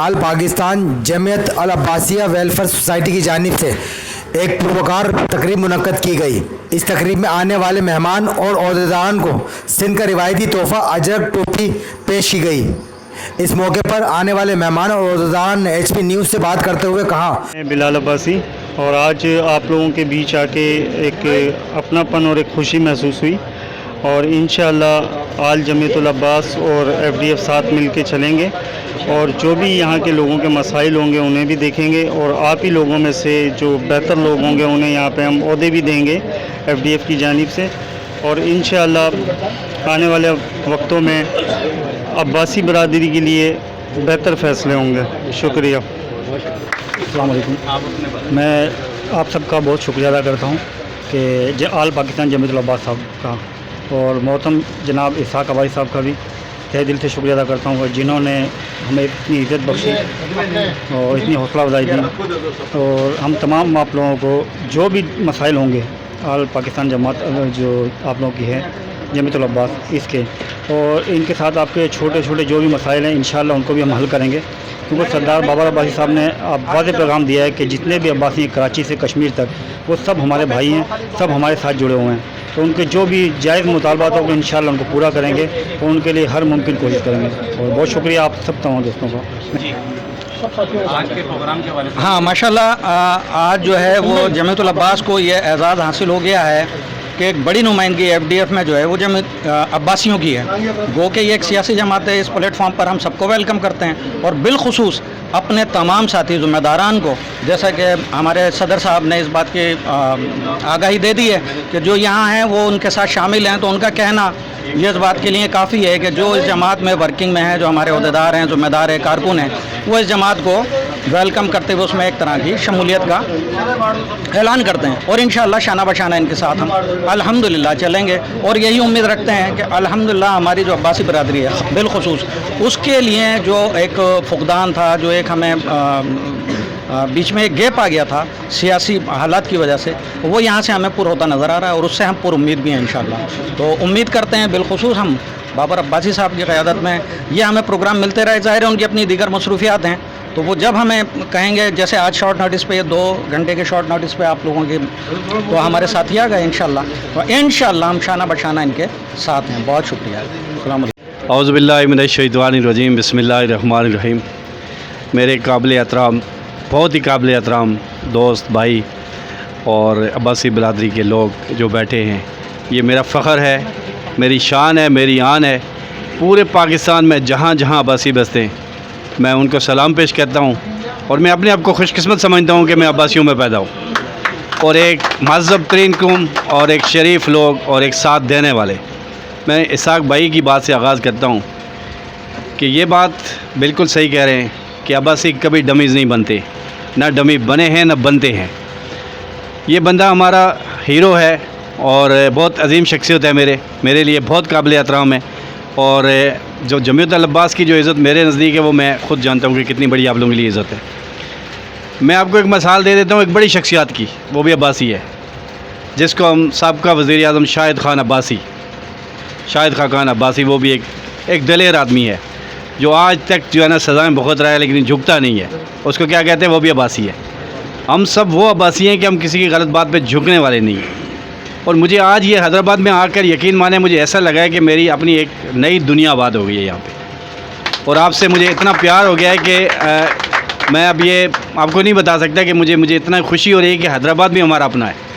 आल पाकिस्तान जमीयत अल Abbasiya welfare society की जानिब से एक पुरवकार तकरीब मुनक्कद की गई। इस तकरीब में आने वाले मेहमान और ओहदेदारान को सिंध का रिवायती तोहफा अजरक टोपी पेश की गई। इस मौके पर आने वाले मेहमान और ओहदेदारान ने HP न्यूज़ से बात करते हुए कहा, मैं बिलाल अब्बासी और आज आप लोगों के बीच आके एक अपनापन और एक खुशी महसूस हुई और इंशाअल्लाह आल जमीयतुल अब्बास और FDF साथ मिल के चलेंगे और जो भी यहाँ के लोगों के मसाइल होंगे उन्हें भी देखेंगे और आप ही लोगों में से जो बेहतर लोग होंगे उन्हें यहाँ पे हम ओहदे भी देंगे FDF की जानिब से और इंशाअल्लाह आने वाले वक्तों में अब्बासी बरादरी के लिए बेहतर फ़ैसले होंगे। शुक्रिया। अस्सलाम वालेकुम। मैं आप सबका बहुत शुक्रिया अदा करता हूँ कि आल पाकिस्तान जमीयतुल अब्बास साहब का और मोहतरम जनाब इसहाक अबाई साहब का भी तहे दिल से शुक्रिया अदा करता हूँ जिन्होंने हमें इतनी इज़्ज़त बख्शी और इतनी हौसला अफजाई दी। और हम तमाम आप लोगों को जो भी मसाइल होंगे आल पाकिस्तान जमात जो आप लोगों की है जमीयतुल अब्बास इसके और इनके साथ आपके छोटे छोटे जो भी मसाइल हैं इंशाअल्लाह उनको भी हम हल करेंगे, क्योंकि सरदार बाबर अब्बासी साहब ने वाज़ेह पैगाम दिया है कि जितने भी अब्बासी हैं कराची से कश्मीर तक वो सब हमारे भाई हैं, सब हमारे साथ जुड़े हुए हैं। तो उनके जो भी जायज़ मुतालबात होंगे इंशाअल्लाह उनको पूरा करेंगे और उनके लिए हर मुमकिन कोशिश करेंगे। और बहुत शुक्रिया आप सब तमाम दोस्तों का। आज के प्रोग्राम के हवाले से हाँ माशाल्लाह, आज जो है वो जमीयतुल अब्बास को ये एज़ाज़ हासिल हो गया है कि एक बड़ी नुमाइंदगी FDF में जो है वो अब्बासियों की है। गो के ये एक सियासी जमात है, इस प्लेटफॉर्म पर हम सबको वेलकम करते हैं और बिलखुसूस अपने तमाम साथी ज़िम्मेदारान को, जैसा कि हमारे सदर साहब ने इस बात की आगाही दे दी है कि जो यहाँ हैं वो उनके साथ शामिल हैं, तो उनका कहना ये इस बात के लिए काफ़ी है कि जो इस जमात में वर्किंग में है, जो हमारे अहदेदार हैं, ज़िम्मेदार है, कारकुन हैं, वो इस जमात को वेलकम करते हुए उसमें एक तरह की शमूलियत का ऐलान करते हैं और इंशाअल्लाह शाना बशाना इनके साथ हम अल्हम्दुलिल्लाह चलेंगे। और यही उम्मीद रखते हैं कि अल्हम्दुलिल्लाह हमारी जो अब्बासी बरादरी है बिलखुसूस उसके लिए जो एक फुकदान था, जो एक हमें बीच में एक गैप आ गया था सियासी हालात की वजह से, वो यहाँ से हमें पूरा होता नज़र आ रहा है और उससे हम पूरी उम्मीद भी हैं इंशाअल्लाह। तो उम्मीद करते हैं बिलखुसूस हम बाबर अब्बासी साहब की क़यादत में ये हमें प्रोग्राम मिलते रहे। ज़ाहिर है उनकी अपनी दीगर मसरूफियात हैं, तो वो जब हमें कहेंगे, जैसे आज शॉर्ट नोटिस पे 2 घंटे के शॉर्ट नोटिस पे आप लोगों के तो हमारे साथी आ गए इंशाअल्लाह, तो इंशाअल्लाह हम शाना बशाना इनके साथ हैं। बहुत शुक्रिया। अस्सलाम वालेकुम। औज़ु बिल्लाहि मिनश्शैतानिर्रजीम, बिस्मिल्लाहिर्रहमानिर्रहीम। मेरे काबिल एहतराम, बहुत ही काबिल एहतराम दोस्त भाई और अब्बासी बरादरी के लोग जो बैठे हैं, ये मेरा फ़ख्र है, मेरी शान है, मेरी आन है। पूरे पाकिस्तान में जहाँ जहाँ अब्बासी बसते हैं मैं उनको सलाम पेश करता हूँ और मैं अपने आप को खुशकिस्मत समझता हूँ कि मैं अब्बासियों में पैदा हूँ और एक महज़ब तरीन कौम और एक शरीफ लोग और एक साथ देने वाले। मैं इसहाक भाई की बात से आगाज़ करता हूँ कि ये बात बिल्कुल सही कह रहे हैं कि अब्बासी कभी डमीज़ नहीं बनते, ना डमी बने हैं ना बनते हैं। ये बंदा हमारा हीरो है और बहुत अजीम शख्सियत है, मेरे लिए बहुत काबिल एहतराम है और जो जमीयतुल अब्बास की जो इज़्ज़त मेरे नज़दीक है वो मैं ख़ुद जानता हूँ कि कितनी बड़ी आप लोगों के लिए इज़्ज़त है। मैं आपको एक मिसाल दे देता हूँ एक बड़ी शख्सियत की, वो भी अब्बासी है, जिसको हम साबिक़ा वज़ीर आज़म शाहिद खान अब्बासी, वो भी एक दलेर आदमी है जो आज तक जो है ना सज़ाएँ भुगत रहा है लेकिन झुकता नहीं है। उसको क्या कहते हैं, वो भी अब्बासी है। हम सब वो अब्बासी हैं कि हम किसी की गलत बात पे झुकने वाले नहीं हैं। और मुझे आज ये हैदराबाद में आकर यकीन माने मुझे ऐसा लगा है कि मेरी अपनी एक नई दुनिया आबाद हो गई है यहाँ पे और आपसे मुझे इतना प्यार हो गया है कि मैं अब ये आपको नहीं बता सकता कि मुझे इतना खुशी हो रही है कि हैदराबाद भी हमारा अपना है।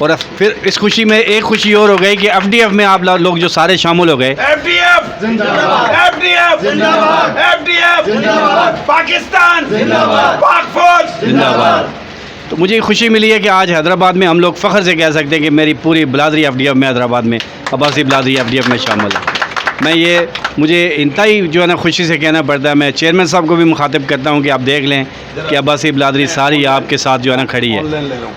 और फिर इस खुशी में एक खुशी और हो गई कि FDF में आप लोग जो सारे शामिल हो गए। FDF जिंदाबाद, FDF जिंदाबाद, FDF जिंदाबाद, पाकिस्तान जिंदाबाद, पाक फौज जिंदाबाद। तो मुझे खुशी मिली है कि आज हैदराबाद में हम लोग फ़ख्र से कह सकते हैं कि मेरी पूरी बरादरी FDF में, हैदराबाद में अब्बासी बरादरी FDF में शामिल है। मुझे इंतहाई जो है ना खुशी से कहना पड़ता है। मैं चेयरमैन साहब को भी मुखातिब करता हूँ कि आप देख लें कि अब्बासी बरादरी सारी आपके साथ जो है ना खड़ी है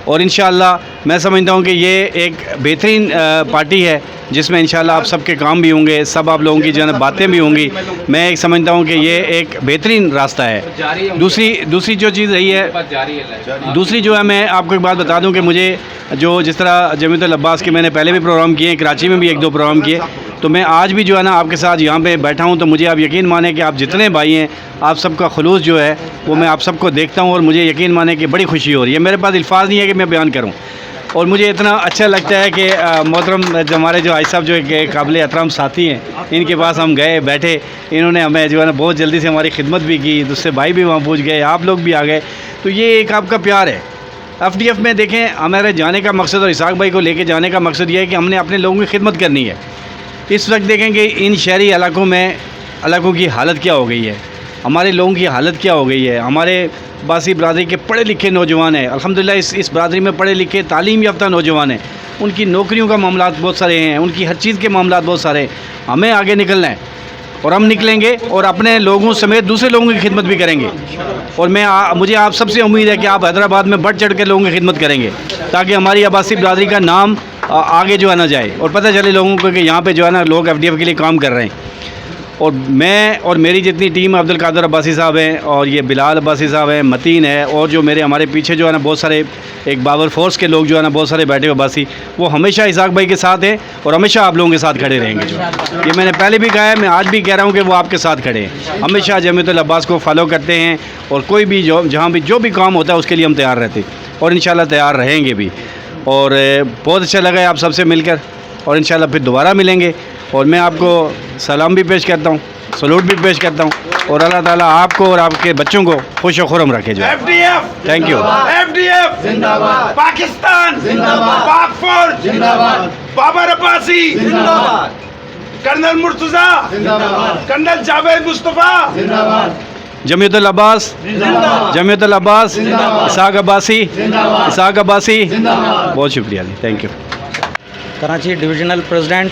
और इंशाअल्लाह मैं समझता हूँ कि ये एक बेहतरीन पार्टी है जिसमें इंशाअल्लाह आप सबके काम भी होंगे, सब आप लोगों की जो है ना बातें भी होंगी। मैं एक समझता हूँ कि ये एक बेहतरीन रास्ता है। दूसरी जो चीज़ रही है, दूसरी जो है, मैं आपको एक बात बता दूँ कि मुझे जो जिस तरह जमीयतुल अब्बास के मैंने पहले भी प्रोग्राम किए हैं, कराची में भी 1-2 प्रोग्राम किए, तो मैं आज भी जो है ना आपके साथ यहाँ पे बैठा हूँ, तो मुझे आप यकीन माने कि आप जितने भाई हैं, आप सबका खुलूस जो है वो मैं आप सबको देखता हूँ और मुझे यकीन माने कि बड़ी खुशी हो रही है। मेरे पास अल्फाज नहीं है कि मैं बयान करूँ, और मुझे इतना अच्छा लगता है कि मोहतरम हमारे जो भाई साहब जो एक काबिल एहतराम साथी हैं, इनके पास हम गए, बैठे, इन्होंने हमें जो है ना बहुत जल्दी से हमारी खिदमत भी की, दूसरे भाई भी वहाँ पहुँच गए, आप लोग भी आ गए। तो ये एक आपका प्यार है। FDF में देखें, हमारे जाने का मकसद और इसहाक भाई को लेके जाने का मकसद ये है कि हमने अपने लोगों की खिदमत करनी है। इस वक्त देखें कि इन शहरी इलाकों की हालत क्या हो गई है, हमारे लोगों की हालत क्या हो गई है। हमारे अब्बासी बरादरी के पढ़े लिखे नौजवान हैं, अल्हम्दुलिल्लाह इस बरादरी में पढ़े लिखे तालीम याफ्ता नौजवान हैं, उनकी नौकरियों का मामला बहुत सारे हैं, उनकी हर चीज़ के मामला बहुत सारे हैं। हमें आगे निकलना है और हम निकलेंगे और अपने लोगों समेत दूसरे लोगों की खिदमत भी करेंगे। और मुझे आप सबसे उम्मीद है कि आप हैदराबाद में बढ़ चढ़ के लोगों की खिदमत करेंगे, ताकि हमारी अब्बासी बरादरी का नाम आगे जो है ना जाए और पता चले लोगों को कि यहाँ पे जो है ना लोग FDF के लिए काम कर रहे हैं। और मैं और मेरी जितनी टीम, अब्दुल कादर अब्बासी साहब हैं और ये बिलाल अब्बासी साहब हैं, मतीन है, और जो हमारे पीछे जो है ना बहुत सारे एक बाबर फोर्स के लोग जो है ना बहुत सारे बैठे हुए अब्बासी, वो हमेशा इसहाक भाई के साथ हैं और हमेशा आप लोगों के साथ खड़े रहेंगे। जो ये मैंने पहले भी कहा है, मैं आज भी कह रहा हूँ कि वो आपके साथ खड़े हैं, हमेशा जमीयतुल अब्बास को फॉलो करते हैं और कोई भी जहाँ भी जो भी काम होता है उसके लिए हम तैयार रहते हैं और इंशाल्लाह तैयार रहेंगे भी। और बहुत अच्छा लगा है आप सबसे मिलकर, और इंशाल्लाह फिर दोबारा मिलेंगे। और मैं आपको सलाम भी पेश करता हूँ, सलूट भी पेश करता हूँ, और अल्लाह ताला आपको और आपके बच्चों को खुश और खुरम रखे। जो FDF थैंक यू। FDF जिंदाबाद, पाकिस्तान जिंदाबाद, पाक फौज जिंदाबाद, बाबर अब्बासी जिंदाबाद, कर्नल मुर्तज़ा जिंदाबाद, कर्नल जावेद मुस्तफ़ा जिंदाबाद, जमीयतुल अब्बास जिंदाबाद, जमीयतुल अब्बास जिंदाबाद, इसहाक अब्बासी जिंदाबाद, इसहाक अब्बासी जिंदाबाद। बहुत शुक्रिया जी, thank you. Karachi divisional president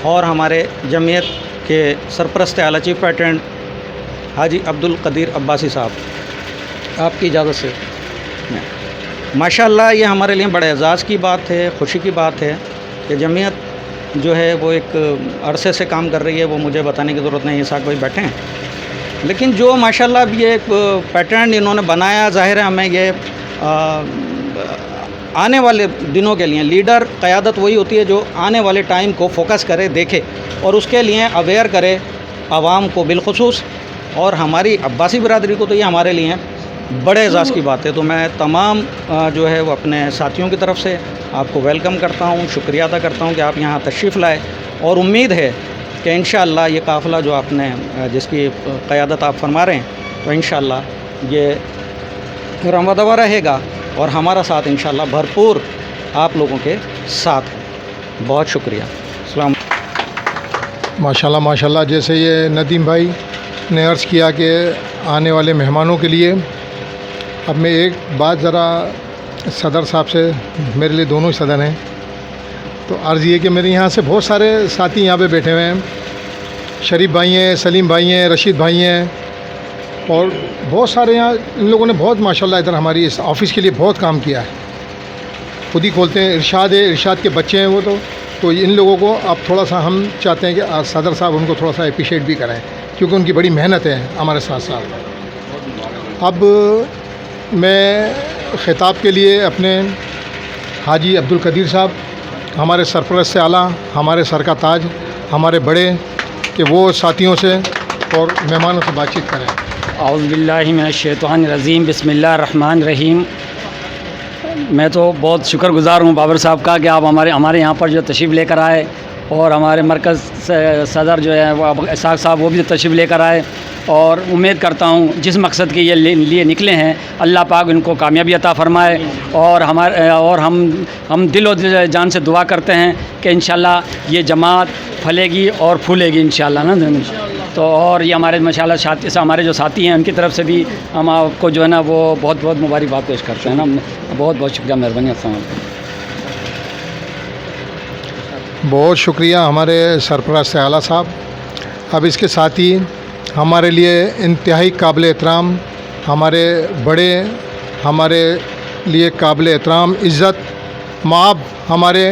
और हमारे जमीयत के सरपरस्त आला चीफ पैटर्न हाजी अब्दुल कदीर अब्बासी साहब, आपकी इजाज़त से माशाअल्लाह ये हमारे लिए बड़े एजाज़ की बात है, खुशी की बात है कि जमीयत जो है वो एक अरसे से काम कर रही है। वो मुझे बताने की ज़रूरत नहीं है, इसहाक भाई बैठे हैं, लेकिन जो माशाअल्लाह अब ये एक पैटर्न इन्होंने बनाया, ज़ाहिर है हमें ये आने वाले दिनों के लिए लीडर क़यादत वही होती है जो आने वाले टाइम को फोकस करे, देखे और उसके लिए अवेयर करे आवाम को बिलखुसूस, और हमारी अब्बासी बरादरी को तो ये हमारे लिए बड़े एजाज़ की बात है। तो मैं तमाम जो है वो अपने साथियों की तरफ से आपको वेलकम करता हूँ, शुक्रिया अदा करता हूँ कि आप यहाँ तशरीफ़ लाए, और उम्मीद है कि इंशाअल्लाह ये काफ़िला जो आपने जिसकी क़यादत आप फरमा रहे हैं, तो इंशाअल्लाह ये रमदवा रहेगा और हमारा साथ इंशाअल्लाह भरपूर आप लोगों के साथ है। बहुत शुक्रिया। अस्सलाम। माशाल्लाह माशाल्लाह, जैसे ये नदीम भाई ने अर्ज़ किया कि आने वाले मेहमानों के लिए, अब मैं एक बात ज़रा सदर साहब से, मेरे लिए दोनों ही सदर हैं, तो अर्ज़ ये कि मेरे यहाँ से बहुत सारे साथी यहाँ पे बैठे हुए हैं, शरीफ भाई हैं, सलीम भाई हैं, रशीद भाई हैं, और बहुत सारे यहाँ इन लोगों ने बहुत माशाल्लाह इधर हमारी इस ऑफ़िस के लिए बहुत काम किया है, खुद ही खोलते हैं। इरशाद है, इरशाद के बच्चे हैं वो, तो इन लोगों को अब थोड़ा सा हम चाहते हैं कि सदर साहब उनको थोड़ा सा अप्रिशिएट भी करें, क्योंकि उनकी बड़ी मेहनत है हमारे साथ साथ। अब मैं ख़िताब के लिए अपने हाजी अब्दुल कदीर साहब, हमारे सरपरस्त आला, हमारे सर का ताज, हमारे बड़े, कि वो साथियों से और मेहमानों से बातचीत करें। औज़ु बिल्लाहि मिनश शैतानिर रजीम, बिस्मिल्लाहिर रहमानिर रहीम। मैं तो बहुत शुक्रगुज़ार हूँ बाबर साहब का कि आप हमारे यहाँ पर जो तशरीफ़ लेकर आए, और हमारे मरकज़ सदर जो है वो इसहाक साहब, वो भी तशरीफ़ लेकर आए, और उम्मीद करता हूँ जिस मकसद के लिए निकले हैं अल्लाह पाक इनको कामयाबी अता फ़रमाए। और हम दिल और जान से दुआ करते हैं कि इंशाअल्लाह ये जमात फलेगी और फूलेगी इंशाअल्लाह ना। तो और ये हमारे माशाअल्लाह हमारे जो साथी हैं उनकी तरफ से भी हम आपको जो है ना वो बहुत बहुत मुबारकबाद पेश करते हैं ना। बहुत बहुत शुक्रिया, मेहरबानी। अस्सलाम वालेकुम। बहुत शुक्रिया हमारे सरपरस्त आला साहब। अब इसके साथ ही हमारे लिए इंतहाई काबिल एहतराम, हमारे बड़े, हमारे लिए काबिल एहतराम इज़्ज़त माब, हमारे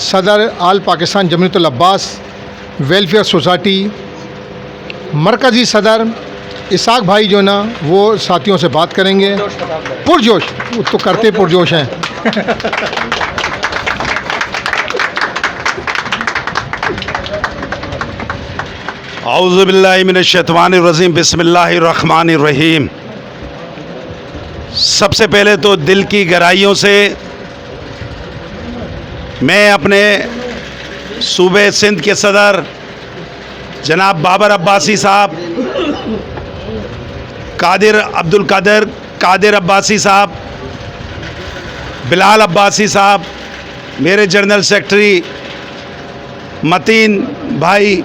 सदर आल पाकिस्तान जमीयतुल अब्बास वेलफेयर सोसाइटी मरकज़ी सदर इसहाक भाई जो ना वो साथियों से बात करेंगे। पुरजोश, वो तो करते पुरजोश हैं। औज़ुबिल्लाहिमिनश्शैतानिर्रजीम बिस्मिल्लाहिर्रहमानिर्रहीम। सबसे पहले तो दिल की गहराइयों से मैं अपने सूबे सिंध के सदर जनाब बाबर अब्बासी साहब, अब्दुल कादिर अब्बासी साहब, बिलाल अब्बासी साहब, मेरे जनरल सेक्रेटरी मतीन भाई,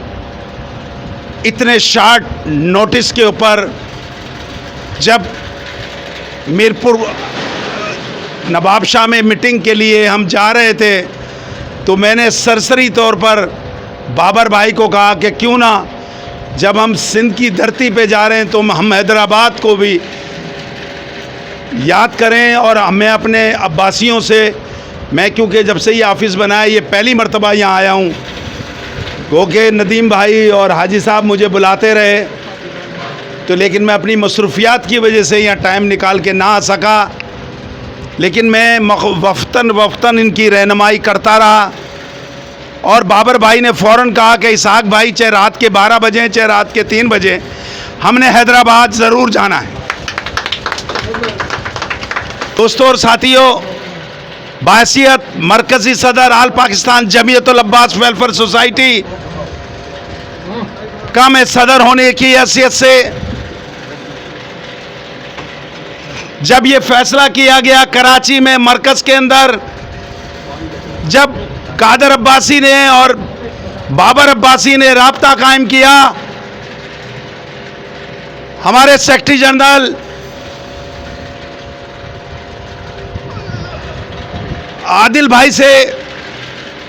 इतने शार्ट नोटिस के ऊपर जब मीरपुर नवाबशाह में मीटिंग के लिए हम जा रहे थे तो मैंने सरसरी तौर पर बाबर भाई को कहा कि क्यों ना जब हम सिंध की धरती पे जा रहे हैं तो हम हैदराबाद को भी याद करें। और मैं अपने अब्बासियों से, मैं क्योंकि जब से ये ऑफ़िस बनाया ये पहली मर्तबा यहाँ आया हूँ, क्योंकि नदीम भाई और हाजी साहब मुझे बुलाते रहे तो लेकिन मैं अपनी मसरूफियात की वजह से यहाँ टाइम निकाल के ना आ सका, लेकिन मैं वफ़्तन इनकी रहनुमाई करता रहा। और बाबर भाई ने फ़ौरन कहा कि इसहाक भाई चाहे रात के 12 बजे चाहे रात के 3 बजे हमने हैदराबाद ज़रूर जाना है। दोस्तों और साथियों, बाहसियत मरकज़ी सदर आल पाकिस्तान जमीयतुल अब्बास वेलफेयर सोसाइटी का मैं सदर होने की हैसियत से जब ये फैसला किया गया कराची में मरकज़ के अंदर, जब कादर अब्बासी ने और बाबर अब्बासी ने राब्ता कायम किया हमारे सेक्रेटरी जनरल आदिल भाई से,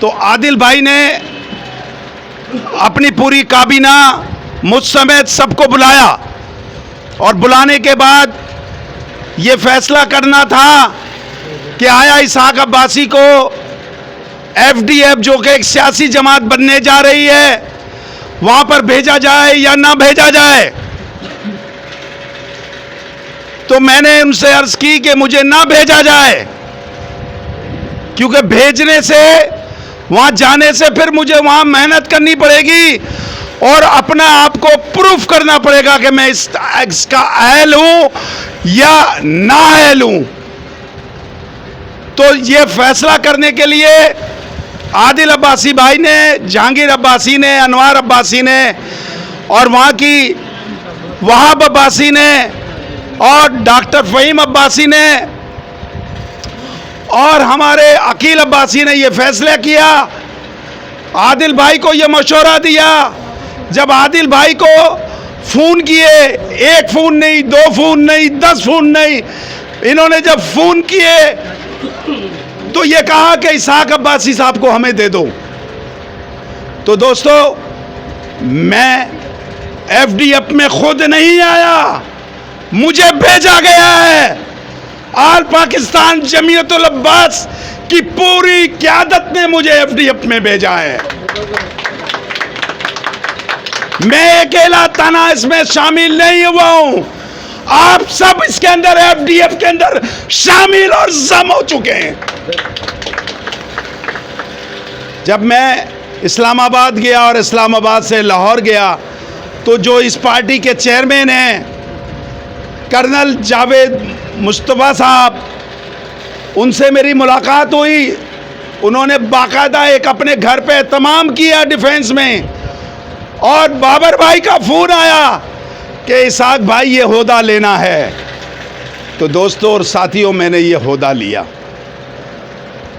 तो आदिल भाई ने अपनी पूरी काबीना मुझ समेत सबको बुलाया और बुलाने के बाद ये फैसला करना था कि आया इसहाक अब्बासी को FDF जो कि एक सियासी जमात बनने जा रही है वहाँ पर भेजा जाए या ना भेजा जाए। तो मैंने उनसे अर्ज़ की कि मुझे ना भेजा जाए, क्योंकि भेजने से, वहाँ जाने से फिर मुझे वहाँ मेहनत करनी पड़ेगी और अपना आप को प्रूफ करना पड़ेगा कि मैं इसका अहल हूँ या ना अहल हूँ। तो ये फैसला करने के लिए आदिल अब्बासी भाई ने, जहांगीर अब्बासी ने, अनवार अब्बासी ने और वहाँ की वहाब अब्बासी ने और डॉक्टर फ़हीम अब्बासी ने और हमारे अकील अब्बासी ने ये फैसला किया। आदिल भाई को ये मशवरा दिया। जब आदिल भाई को फ़ोन किए, 1 फ़ोन नहीं, 2 फ़ोन नहीं, 10 फ़ोन नहीं, इन्होंने जब फ़ोन किए तो ये कहा कि इसहाक अब्बासी साहब को हमें दे दो। तो दोस्तों, मैं FDF में खुद नहीं आया, मुझे भेजा गया है। आल पाकिस्तान जमीयतुल अब्बास की पूरी क़यादत ने मुझे FDF में भेजा है। मैं अकेला तना इसमें शामिल नहीं हुआ हूं, आप सब इसके अंदर FDF के अंदर शामिल और जम हो चुके हैं। जब मैं इस्लामाबाद गया और इस्लामाबाद से लाहौर गया तो जो इस पार्टी के चेयरमैन हैं कर्नल जावेद मुस्तफ़ा साहब, उनसे मेरी मुलाकात हुई। उन्होंने बाकायदा एक अपने घर पे एहतमाम किया डिफेंस में, और बाबर भाई का फ़ोन आया कि इसहाक भाई ये ओहदा लेना है। तो दोस्तों और साथियों, मैंने ये ओहदा लिया।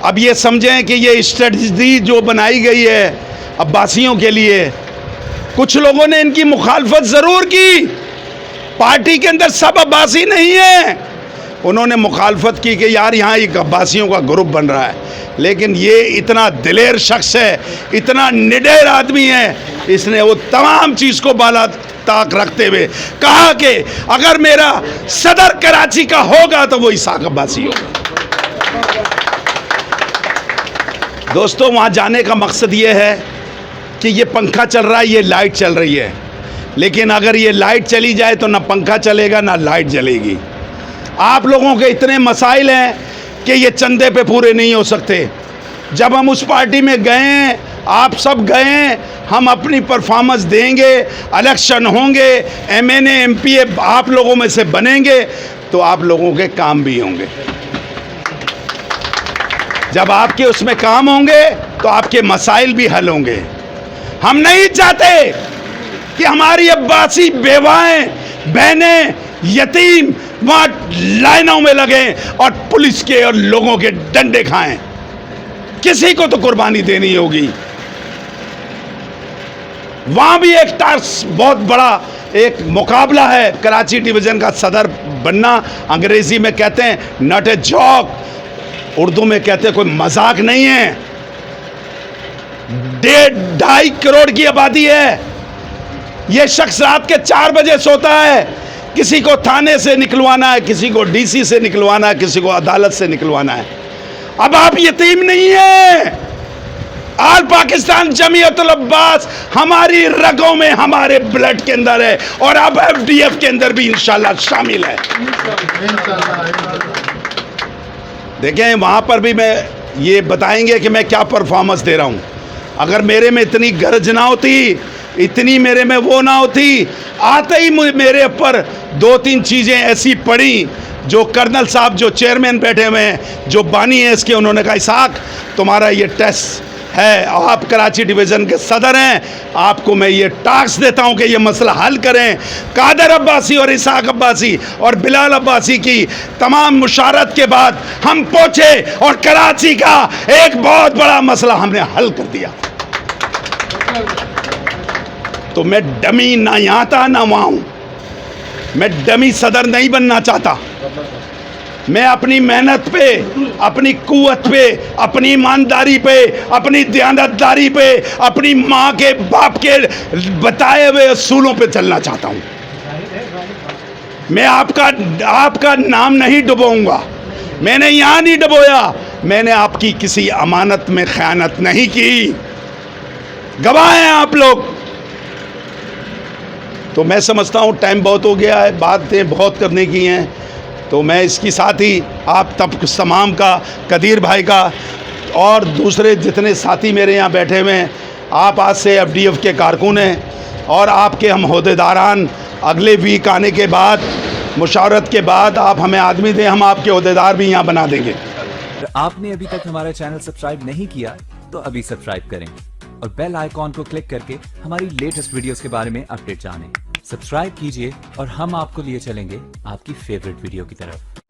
अब ये समझें कि ये स्ट्रेटजी जो बनाई गई है अब्बासियों के लिए, कुछ लोगों ने इनकी मुखालफत ज़रूर की। पार्टी के अंदर सब अब्बासी नहीं है, उन्होंने मुखालफत की कि यार यहाँ एक अब्बासियों का ग्रुप बन रहा है। लेकिन ये इतना दिलेर शख्स है, इतना निडर आदमी है, इसने वो तमाम चीज़ को बाला ताक रखते हुए कहा कि अगर मेरा सदर कराची का होगा तो वो इसहाक अब्बासी होगा। दोस्तों, वहाँ जाने का मकसद ये है कि ये पंखा चल रहा है, ये लाइट चल रही है, लेकिन अगर ये लाइट चली जाए तो ना पंखा चलेगा ना लाइट जलेगी। आप लोगों के इतने मसाइल हैं कि ये चंदे पे पूरे नहीं हो सकते। जब हम उस पार्टी में गए आप सब गए हैं, हम अपनी परफॉर्मेंस देंगे, इलेक्शन होंगे, MNA MPA आप लोगों में से बनेंगे तो आप लोगों के काम भी होंगे। जब आपके उसमें काम होंगे तो आपके मसाइल भी हल होंगे। हम नहीं चाहते कि हमारी अब्बासी बेवाएं, बहनें, यतीम वहां लाइनों में लगें और पुलिस के और लोगों के डंडे खाएं। किसी को तो कुर्बानी देनी होगी। वहां भी एक टास्क, बहुत बड़ा एक मुकाबला है। कराची डिवीजन का सदर बनना, अंग्रेजी में कहते हैं नॉट ए जॉक, उर्दू में कहते हैं कोई मजाक नहीं है। 1.5 करोड़ की आबादी है। यह शख्स रात के 4 बजे सोता है। किसी को थाने से निकलवाना है, किसी को DC से निकलवाना है, किसी को अदालत से निकलवाना है। अब आप यतीम नहीं हैं। आल पाकिस्तान जमीयतुल अब्बास हमारी रगों में, हमारे ब्लड के अंदर है और अब FDF के अंदर भी इंशाल्लाह शामिल है। देखें, वहां पर भी मैं ये बताएंगे कि मैं क्या परफॉर्मेंस दे रहा हूं। अगर मेरे में इतनी गरज ना होती, इतनी मेरे में वो ना होती, आते ही मेरे ऊपर 2-3 चीज़ें ऐसी पड़ी जो कर्नल साहब जो चेयरमैन बैठे हुए हैं, जो बानी है इसके, उन्होंने कहा इसाक तुम्हारा ये टेस्ट है, आप कराची डिवीज़न के सदर हैं, आपको मैं ये टास्क देता हूं कि ये मसला हल करें। कादर अब्बासी और इसाक अब्बासी और बिलाल अब्बासी की तमाम मुशारत के बाद हम पहुंचे और कराची का एक बहुत बड़ा मसला हमने हल कर दिया। तो मैं डमी ना यहाँ था ना वहाँ हूँ। मैं डमी सदर नहीं बनना चाहता। मैं अपनी मेहनत पे, अपनी कुव्वत पे, अपनी ईमानदारी पे, अपनी दयानतदारी पे, अपनी माँ के बाप के बताए हुए असूलों पे चलना चाहता हूँ। मैं आपका नाम नहीं डुबोऊंगा। मैंने यहाँ नहीं डुबोया। मैंने आपकी किसी अमानत में खयानत नहीं की। गवाह हैं आप लोग। तो मैं समझता हूँ टाइम बहुत हो गया है, बातें बहुत करने की हैं। तो मैं इसके साथ ही आप तमाम का, कदीर भाई का और दूसरे जितने साथी मेरे यहाँ बैठे हुए हैं, आप आज से FDF के कारकुन हैं और आपके हम ओहदेदारान अगले वीक आने के बाद, मुशावरत के बाद आप हमें आदमी दें, हम आपके ओहदेदार भी यहाँ बना देंगे। आपने अभी तक हमारा चैनल सब्सक्राइब नहीं किया तो अभी सब्सक्राइब करें और बेल आइकॉन को क्लिक करके हमारी लेटेस्ट वीडियोस के बारे में अपडेट जानें। सब्सक्राइब कीजिए और हम आपको लिए चलेंगे आपकी फेवरेट वीडियो की तरफ।